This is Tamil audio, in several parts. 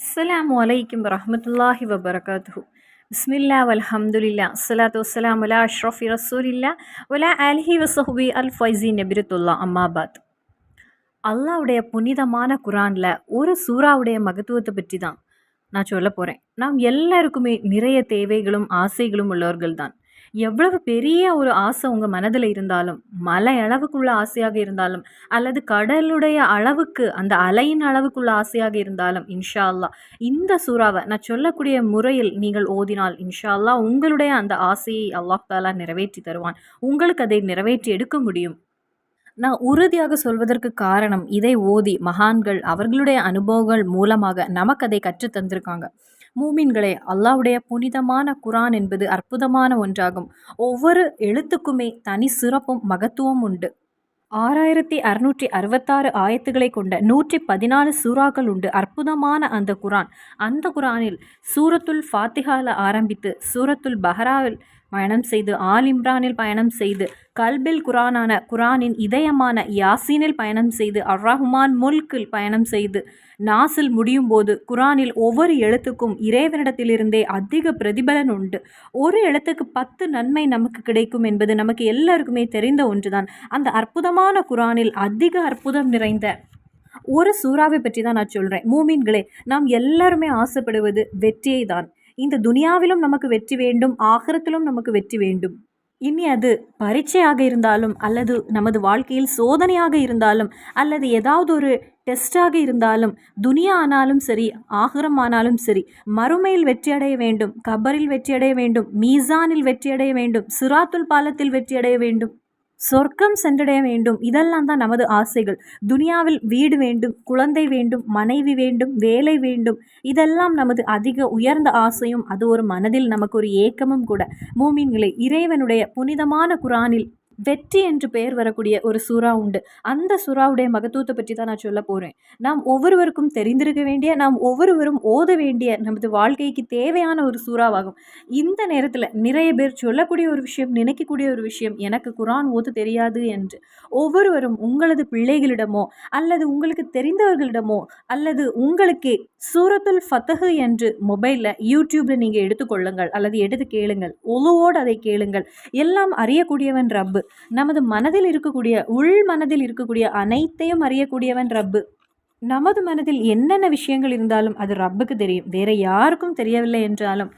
அஸ்ஸலாமு அலைக்கும் வரஹ்மத்துல்லாஹி வபரகாத்துஹு. பிஸ்மில்லா வல்ஹம்துலில்லா அஸ்ஸலாத்து வஸ்ஸலாமு அலா அஷ்ரஃபி ரசூலில்லா வலா ஆலிஹி வஸஹ்பி அல் ஃபைஸீன் நபிரத்துல்லா அம்மாபாத். அல்லாஹ்வுடைய புனிதமான குரானில் ஒரு சூறாவுடைய மகத்துவத்தை பற்றி தான் நான் சொல்ல போகிறேன். நாம் எல்லாருக்குமே நிறைய தேவைகளும் ஆசைகளும் உள்ளவர்கள் தான். எவ்வளவு பெரிய ஒரு ஆசை உங்கள் மனதில் இருந்தாலும், மலை அளவுக்குள்ள ஆசையாக இருந்தாலும், அல்லது கடலுடைய அளவுக்கு அந்த அலையின் அளவுக்குள்ள ஆசையாக இருந்தாலும், இன்ஷா அல்லாஹ் இந்த சூறாவை நான் சொல்லக்கூடிய முறையில் நீங்கள் ஓதினால் இன்ஷா அல்லாஹ் உங்களுடைய அந்த ஆசையை அல்லாஹ் தாலா நிறைவேற்றி தருவான். உங்களுக்கு அதை நிறைவேற்றி எடுக்க முடியும். நான் உறுதியாக சொல்வதற்கு காரணம், இதை ஓதி மகான்கள் அவர்களுடைய அனுபவங்கள் மூலமாக நமக்கு அதை கற்றுத் தந்திருக்காங்க. மூமின்களே, அல்லாஹ்வுடைய புனிதமான குரான் என்பது அற்புதமான ஒன்றாகும். ஒவ்வொரு எழுத்துக்குமே தனி சிறப்பும் மகத்துவம் உண்டு. 6666 ஆயத்துக்களை கொண்ட 114 சூறாக்கள் உண்டு. அற்புதமான அந்த குரான். அந்த குரானில் சூரத்துல் ஃபாத்திஹால ஆரம்பித்து சூரத்துல் பஹராவில் பயணம் செய்து, ஆல் இம்ரானில் பயணம் செய்து, கல்பில் குரானான குரானின் இதயமான யாசீனில் பயணம் செய்து, அர் ரஹ்மான் முல்கில் பயணம் செய்து, நாசில் முடியும் போது குரானில் ஒவ்வொரு எழுத்துக்கும் இறைவனிடத்திலிருந்தே அதிக பிரதிபலன் உண்டு. ஒரு எழுத்துக்கு 10 நன்மை நமக்கு கிடைக்கும் என்பது நமக்கு எல்லாருக்குமே தெரிந்த ஒன்றுதான். அந்த அற்புதமான குரானில் அதிக அற்புதம் நிறைந்த ஒரு சூறாவை பற்றி தான் நான் சொல்கிறேன். மூமின்களே, நாம் எல்லாருமே ஆசைப்படுவது வெற்றியை தான். இந்த துனியாவிலும் நமக்கு வெற்றி வேண்டும், ஆகிரத்திலும் நமக்கு வெற்றி வேண்டும். இனி அது பரீட்சையாக இருந்தாலும், அல்லது நமது வாழ்க்கையில் சோதனையாக இருந்தாலும், அல்லது ஏதாவது ஒரு டெஸ்டாக இருந்தாலும், துனியா ஆனாலும் சரி, ஆகிரம் ஆனாலும் சரி, மறுமையில் வெற்றியடைய வேண்டும், கபரில் வெற்றியடைய வேண்டும், மீசானில் வெற்றியடைய வேண்டும், சிராத்துல் பாலத்தில் வெற்றியடைய வேண்டும், சொர்க்கம் சென்றடைய வேண்டும். இதெல்லாம் தான் நமது ஆசைகள். துனியாவில் வீடு வேண்டும், குழந்தை வேண்டும், மனைவி வேண்டும், வேலை வேண்டும். இதெல்லாம் நமது அதிக உயர்ந்த ஆசையும், அது ஒரு மனதில் நமக்கு ஒரு ஏக்கமும் கூட. மூமின்களே, இறைவனுடைய புனிதமான குரானில் வெற்றி என்று பெயர் வரக்கூடிய ஒரு சூறா உண்டு. அந்த சூறாவுடைய மகத்துவத்தை பற்றி தான் நான் சொல்ல போகிறேன். நாம் ஒவ்வொருவருக்கும் தெரிந்திருக்க வேண்டிய, நாம் ஒவ்வொருவரும் ஓத வேண்டிய, நமது வாழ்க்கைக்கு தேவையான ஒரு சூறாவாகும். இந்த நேரத்தில் நிறைய பேர் சொல்லக்கூடிய ஒரு விஷயம், நினைக்கக்கூடிய ஒரு விஷயம், எனக்கு குரான் ஓத தெரியாது என்று. ஒவ்வொருவரும் உங்களது பிள்ளைகளிடமோ அல்லது உங்களுக்கு தெரிந்தவர்களிடமோ அல்லது உங்களுக்கே சூரத்துல் ஃபத்ஹ் என்று மொபைலில் யூடியூப்பில் நீங்கள் எடுத்துக்கொள்ளுங்கள், அல்லது எடுத்து கேளுங்கள். ஒழுவோடு அதை கேளுங்கள். எல்லாம் அறியக்கூடியவன் ரப்பு. நமது மனதில் இருக்கக்கூடிய, உள் மனதில் இருக்கக்கூடிய அனைத்தையும் அறியக்கூடியவன் ரப்பு. நமது மனதில் என்னென்ன விஷயங்கள் இருந்தாலும் அது ரப்புக்கு தெரியும். வேற யாருக்கும் தெரியவில்லை என்றாலும்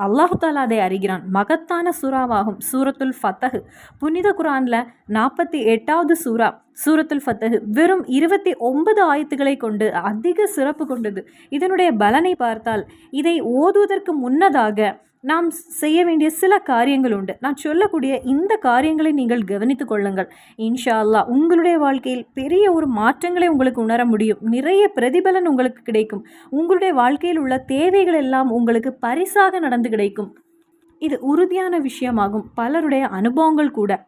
அல்லாஹு தாலா அதை அறிகிறான். மகத்தான சூறாவாகும் சூரத்துல் ஃபத்ஹ். புனித குரானில் 48வது சூறா சூரத்துல் ஃபத்ஹ் வெறும் 29 ஆயத்துக்களை கொண்டு அதிக சிறப்பு கொண்டது. இதனுடைய பலனை பார்த்தால், இதை ஓதுவதற்கு முன்னதாக நாம் செய்ய வேண்டிய சில காரியங்கள் உண்டு. நான் சொல்லக்கூடிய இந்த காரியங்களை நீங்கள் கவனித்து கொள்ளுங்கள். இன்ஷா அல்லாஹ் உங்களுடைய வாழ்க்கையில் பெரிய ஒரு மாற்றங்களை உங்களுக்கு உணர முடியும். நிறைய பிரதிபலன் உங்களுக்கு கிடைக்கும். உங்களுடைய வாழ்க்கையில் உள்ள தேவைகள் எல்லாம் உங்களுக்கு பரிசாக நடந்து கிடைக்கும். இது உறுதியான விஷயமாகும். பலருடைய அனுபவங்கள் கூட.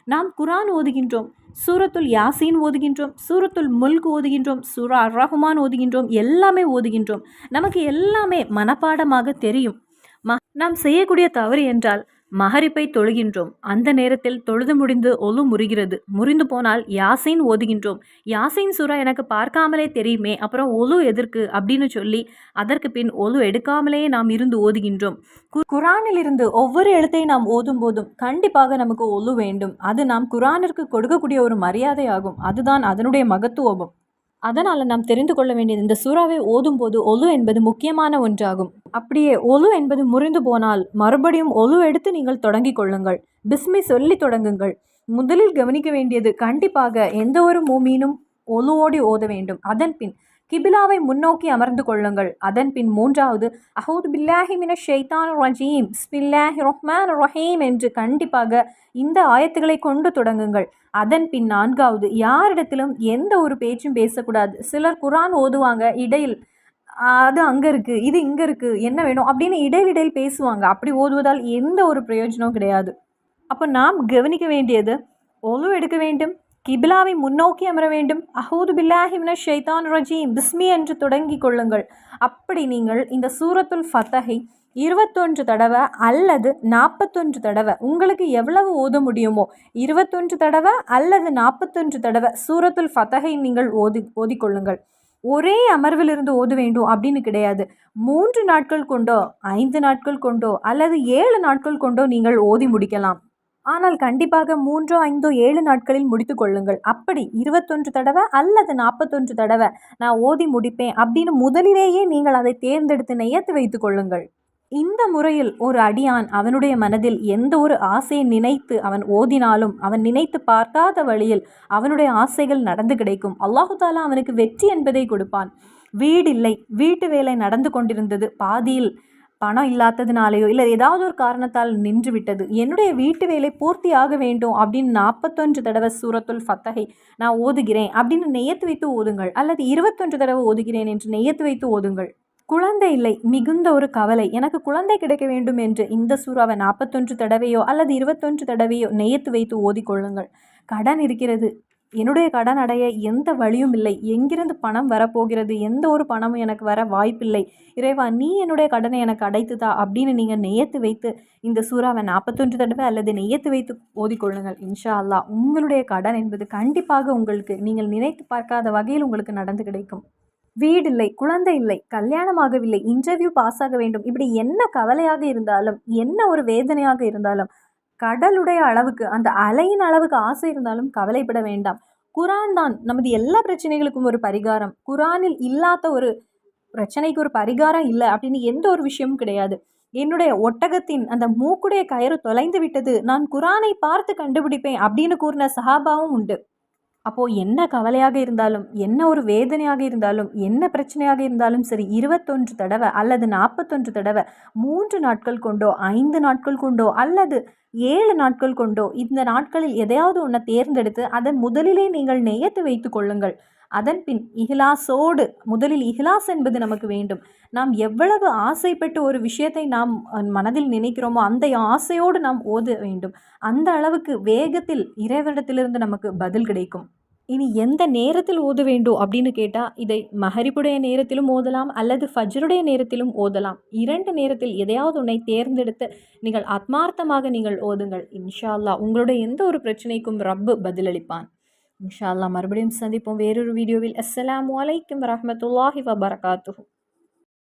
நாம் குரான் ஓதுகின்றோம், சூரத்துல் யாசீன் ஓதுகின்றோம், சூரத்துல் முல்க் ஓதுகின்றோம், சூரா அர் ரஹ்மான் ஓதுகின்றோம், எல்லாமே ஓதுகின்றோம். நமக்கு எல்லாமே மனப்பாடமாக தெரியும். நாம் செய்யக்கூடிய தவறு என்றால், மகரிப்பை தொழுகின்றோம், அந்த நேரத்தில் தொழுது முடிந்து ஒலு முறிந்து போனால் யாசீன் ஓதுகின்றோம். யாசீன் சூறா எனக்கு பார்க்காமலே தெரியுமே, அப்புறம் ஒலு எதற்கு அப்படின்னு சொல்லி அதற்கு பின் ஒலு எடுக்காமலேயே நாம் இருந்து ஓதுகின்றோம். குரானில் இருந்து ஒவ்வொரு எழுத்தை நாம் ஓதும் போதும் கண்டிப்பாக நமக்கு ஒலு வேண்டும். அது நாம் குரானிற்கு கொடுக்கக்கூடிய ஒரு மரியாதையாகும். அதுதான் அதனுடைய மகத்துவமும். அதனால் நாம் தெரிந்து கொள்ள வேண்டியது, இந்த சூறாவை ஓதும் போது ஒலு என்பது முக்கியமான ஒன்றாகும். அப்படியே ஒலு என்பது முறிந்து போனால் மறுபடியும் ஒலு எடுத்து நீங்கள் தொடங்கிக் கொள்ளுங்கள். பிஸ்மி சொல்லி தொடங்குங்கள். முதலில் கவனிக்க வேண்டியது, கண்டிப்பாக எந்த ஒரு மூமீனும் ஒலுவோடி ஓத வேண்டும். அதன் பின் கிபிலாவை முன்னோக்கி அமர்ந்து கொள்ளுங்கள். அதன் பின் மூன்றாவது அஹூது பில்லாஹி மினஷ் ஷைத்தானிர் ரஜீம் பிஸ்மில்லாஹிர் ரஹ்மானிர் ரஹீம் என்று கண்டிப்பாக இந்த ஆயத்துக்களை கொண்டு தொடங்குங்கள். அதன் பின் நான்காவது, யாரிடத்திலும் எந்த ஒரு பேச்சும் பேசக்கூடாது. சிலர் குரான் ஓதுவாங்க, இடையில் அது அங்கே இருக்குது, இது இங்கே இருக்குது, என்ன வேணும் அப்படின்னு இடையில் பேசுவாங்க. அப்படி ஓதுவதால் எந்த ஒரு பிரயோஜனமும் கிடையாது. அப்போ நாம் கவனிக்க வேண்டியது, ஒலு எடுக்க வேண்டும், கிபிலாவை முன்னோக்கி அமர வேண்டும், அஹூது பில்லாஹி மினஷ் ஷைத்தானிர் ரஜீம் பிஸ்மி என்று தொடங்கி கொள்ளுங்கள். அப்படி நீங்கள் இந்த சூரத்துல் ஃபத்ஹை 21 தடவை அல்லது 41 தடவை, உங்களுக்கு எவ்வளவு ஓத முடியுமோ 21 தடவை அல்லது 41 தடவை சூரத்துல் ஃபத்ஹை நீங்கள் ஓதிக்கொள்ளுங்கள். ஒரே அமர்விலிருந்து ஓத வேண்டும் அப்படின்னு கிடையாது. 3 நாட்கள் கொண்டோ, 5 நாட்கள் கொண்டோ அல்லது 7 நாட்கள் கொண்டோ நீங்கள் ஓதி முடிக்கலாம். ஆனால் கண்டிப்பாக 3ஓ, 5ஓ, 7 நாட்களில் முடித்துக் கொள்ளுங்கள். அப்படி 21 தடவை அல்லது 41 தடவை நான் ஓதி முடிப்பேன் அப்படின்னு முதலிலேயே நீங்கள் அதை தேர்ந்தெடுத்து நியத்து வைத்துக் கொள்ளுங்கள். இந்த முறையில் ஒரு அடியான் அவனுடைய மனதில் எந்த ஒரு ஆசையை நினைத்து அவன் ஓதினாலும் அவன் நினைத்து பார்க்காத வழியில் அவனுடைய ஆசைகள் நடந்து கிடைக்கும். அல்லாஹு தாலா அவனுக்கு வெற்றி என்பதை கொடுப்பான். வீடு இல்லை, வீட்டு வேலை நடந்து கொண்டிருந்தது, பாதியில் பணம் இல்லாததுனாலேயோ இல்லை ஏதாவது ஒரு காரணத்தால் நின்று விட்டது, என்னுடைய வீட்டு வேலை பூர்த்தி ஆக வேண்டும் அப்படின்னு 41 தடவை சூரத்துல் ஃபத்தஹை நான் ஓதுகிறேன் அப்படின்னு நெய்யத்து வைத்து ஓதுங்கள். அல்லது 21 தடவை ஓதுகிறேன் என்று நெய்யத்து வைத்து ஓதுங்கள். குழந்தை இல்லை, மிகுந்த ஒரு கவலை, எனக்கு குழந்தை கிடைக்க வேண்டும் என்று இந்த சூறாவை 41 தடவையோ அல்லது 21 தடவையோ நெய்யத்து வைத்து ஓதிக்கொள்ளுங்கள். கடன் இருக்கிறது, என்னுடைய கடன் அடைய எந்த வழியும் இல்லை, எங்கிருந்து பணம் வரப்போகிறது, எந்த ஒரு பணமும் எனக்கு வர வாய்ப்பில்லை, இறைவா நீ என்னுடைய கடனை எனக்கு அடைத்துதா அப்படின்னு நீங்கள் நெய்யத்து வைத்து இந்த சூறாவை 41 தடவை அல்லது நெய்யத்து வைத்து ஓதிக்கொள்ளுங்கள். இன்ஷா அல்லாஹ் உங்களுடைய கடன் என்பது கண்டிப்பாக உங்களுக்கு நீங்கள் நினைத்து பார்க்காத வகையில் உங்களுக்கு நடந்து கிடைக்கும். வீடு இல்லை, குழந்தை இல்லை, கல்யாணமாகவில்லை, இன்டர்வியூ பாஸ் ஆக வேண்டும், இப்படி என்ன கவலையாக இருந்தாலும் என்ன ஒரு வேதனையாக இருந்தாலும் கடலுடைய அளவுக்கு அந்த அலையின் அளவுக்கு ஆசை இருந்தாலும் கவலைப்பட வேண்டாம். குரான் தான் நமது எல்லா பிரச்சனைகளுக்கும் ஒரு பரிகாரம். குரானில் இல்லாத ஒரு பிரச்சனைக்கு ஒரு பரிகாரம் இல்லை அப்படின்னு எந்த ஒரு விஷயமும் கிடையாது. என்னுடைய ஒட்டகத்தின் அந்த மூக்குடைய கயிறு தொலைந்து விட்டது, நான் குரானை பார்த்து கண்டுபிடிப்பேன் அப்படின்னு கூறின சஹாபாவும் உண்டு. அப்போது என்ன கவலையாக இருந்தாலும் என்ன ஒரு வேதனையாக இருந்தாலும் என்ன பிரச்சனையாக இருந்தாலும் சரி 21 தடவை அல்லது 41 தடவை 3 நாட்கள் கொண்டோ 5 நாட்கள் கொண்டோ அல்லது 7 நாட்கள் கொண்டோ இந்த நாட்களில் எதையாவது ஒன்றை தேர்ந்தெடுத்து அதை முதலிலே நீங்கள் நெய்யத்து வைத்து கொள்ளுங்கள். அதன் பின் இஹ்லாஸோடு, முதலில் இஹ்லாஸ் என்பது நமக்கு வேண்டும். நாம் எவ்வளவு ஆசைப்பட்டு ஒரு விஷயத்தை நாம் மனதில் நினைக்கிறோமோ அந்த ஆசையோடு நாம் ஓத வேண்டும். அந்த அளவுக்கு வேகத்தில் இறைவனிடத்திலிருந்து நமக்கு பதில் கிடைக்கும். இனி எந்த நேரத்தில் ஓத வேண்டும் அப்படின்னு கேட்டால் இதை மஹரிபுடைய நேரத்திலும் ஓதலாம் அல்லது ஃபஜ்ருடைய நேரத்திலும் ஓதலாம். 2 நேரத்தில் எதையாவது ஒன்றை தேர்ந்தெடுத்து நீங்கள் ஆத்மார்த்தமாக நீங்கள் ஓதுங்கள். இன்ஷா அல்லாஹ் உங்களுடைய எந்த ஒரு பிரச்சனைக்கும் ரப்பு பதிலளிப்பான். இன்ஷா அல்லாஹ் மறுபடியும் சந்திப்போம் வேறொரு வீடியோவில். அஸ்ஸலாமு அலைக்கும் வரஹ்மத்துல்லாஹி வபரகாத்துஹு.